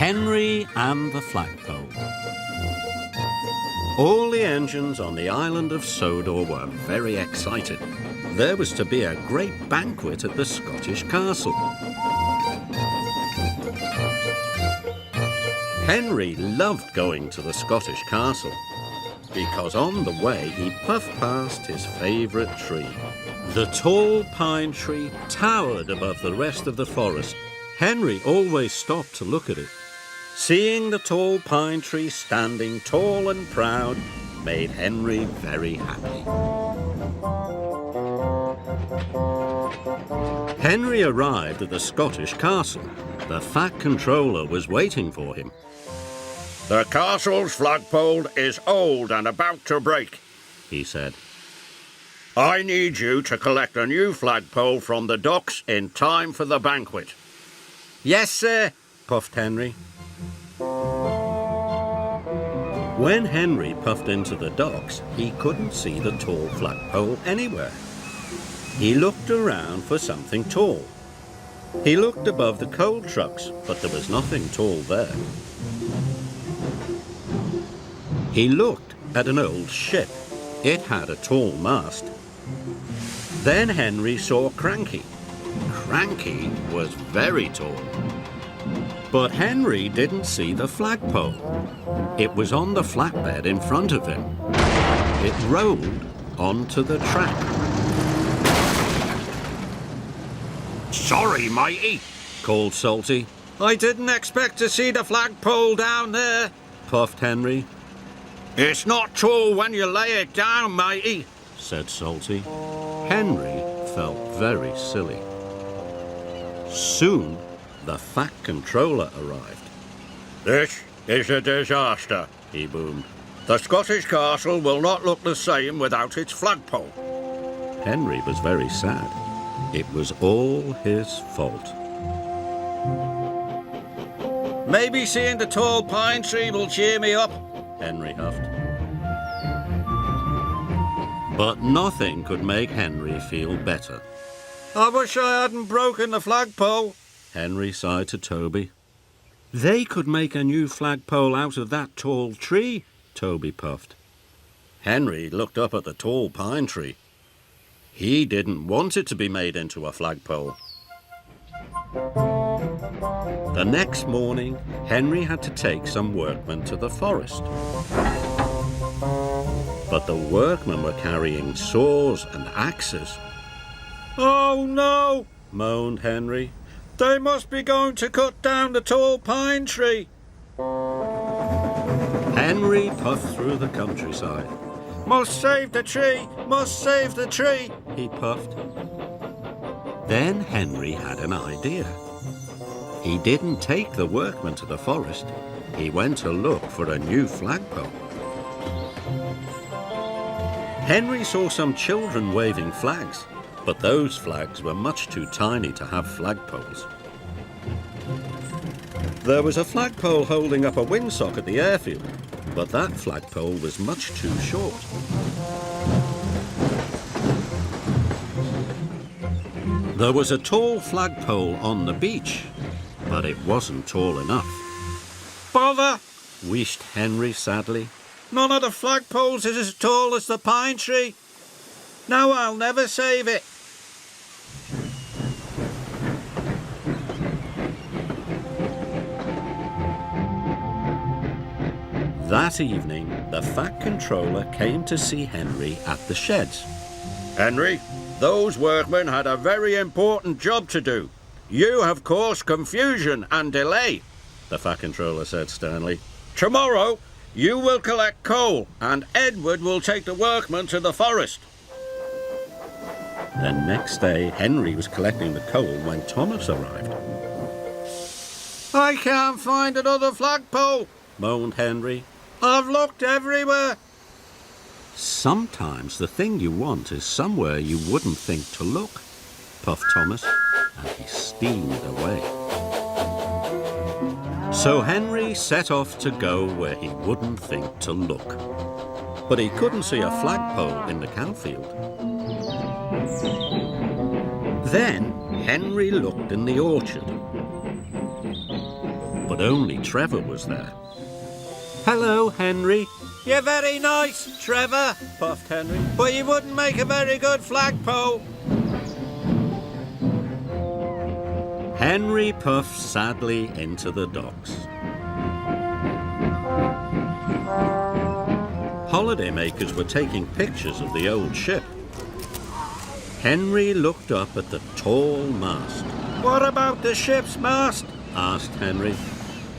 Henry and the Flagpole. All the engines on the island of Sodor were very excited. There was to be a great banquet at the Scottish castle. Henry loved going to the Scottish castle because on the way he puffed past his favourite tree. The tall pine tree towered above the rest of the forest. Henry always stopped to look at it. Seeing the tall pine tree standing tall and proud made Henry very happy. Henry arrived at the Scottish castle. The fat controller was waiting for him. "The castle's flagpole is old and about to break," he said. "I need you to collect a new flagpole from the docks in time for the banquet." "Yes, sir," puffed Henry. When Henry puffed into the docks, he couldn't see the tall flagpole anywhere. He looked around for something tall. He looked above the coal trucks, but there was nothing tall there. He looked at an old ship. It had a tall mast. Then Henry saw Cranky. Cranky was very tall. But Henry didn't see the flagpole. It was on the flatbed in front of him. It rolled onto the track. "Sorry, matey," called Salty. "I didn't expect to see the flagpole down there," puffed Henry. "It's not tall when you lay it down, matey," said Salty. Henry felt very silly. Soon, the fat controller arrived. "This is a disaster," he boomed. "The Scottish castle will not look the same without its flagpole." Henry was very sad. It was all his fault. "Maybe seeing the tall pine tree will cheer me up," Henry huffed. But nothing could make Henry feel better. "I wish I hadn't broken the flagpole," Henry sighed to Toby. "They could make a new flagpole out of that tall tree," Toby puffed. Henry looked up at the tall pine tree. He didn't want it to be made into a flagpole. The next morning, Henry had to take some workmen to the forest. But the workmen were carrying saws and axes. "Oh no," moaned Henry. "They must be going to cut down the tall pine tree." Henry puffed through the countryside. "Must save the tree! Must save the tree!" he puffed. Then Henry had an idea. He didn't take the workmen to the forest. He went to look for a new flagpole. Henry saw some children waving flags, but those flags were much too tiny to have flagpoles. There was a flagpole holding up a windsock at the airfield, but that flagpole was much too short. There was a tall flagpole on the beach, but it wasn't tall enough. "Bother!" wheezed Henry sadly. "None of the flagpoles is as tall as the pine tree. Now I'll never save it." That evening, the fat controller came to see Henry at the sheds. "Henry, those workmen had a very important job to do. You have caused confusion and delay," the fat controller said sternly. "Tomorrow, you will collect coal, and Edward will take the workmen to the forest." The next day, Henry was collecting the coal when Thomas arrived. "I can't find another flagpole," moaned Henry. "I've looked everywhere." "Sometimes the thing you want is somewhere you wouldn't think to look," puffed Thomas, and he steamed away. So Henry set off to go where he wouldn't think to look. But he couldn't see a flagpole in the campfield. Then Henry looked in the orchard. but only Trevor was there. "Hello, Henry." "You're very nice, Trevor," puffed Henry, "but you wouldn't make a very good flagpole." Henry puffed sadly into the docks. Holidaymakers were taking pictures of the old ship. Henry looked up at the tall mast. "What about the ship's mast?" asked Henry.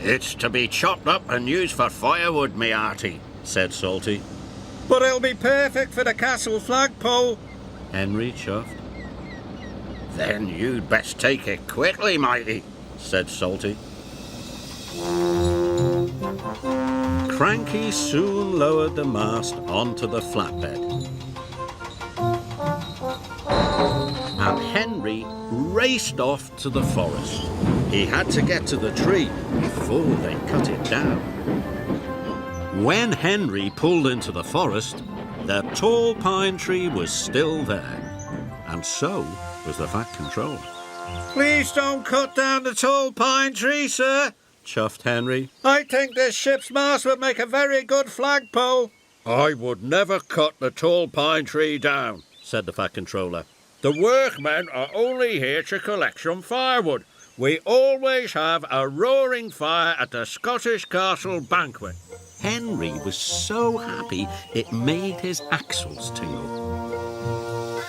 "It's to be chopped up and used for firewood, me hearty," said Salty. "But it'll be perfect for the castle flagpole." Henry chuffed. "Then you'd best take it quickly, matey," said Salty. Cranky soon lowered the mast onto the flatbed. And Henry raced off to the forest. He had to get to the tree before they cut it down. When Henry pulled into the forest, the tall pine tree was still there, and so was the Fat Controller. "Please don't cut down the tall pine tree, sir," chuffed Henry. "I think this ship's mast would make a very good flagpole." "I would never cut the tall pine tree down," said the Fat Controller. "The workmen are only here to collect some firewood. We always have a roaring fire at the Scottish Castle banquet." Henry was so happy it made his axles tingle.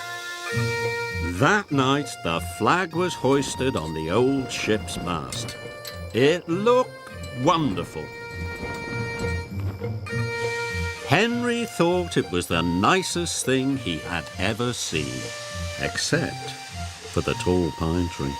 That night, the flag was hoisted on the old ship's mast. It looked wonderful. Henry thought it was the nicest thing he had ever seen, except for the tall pine tree.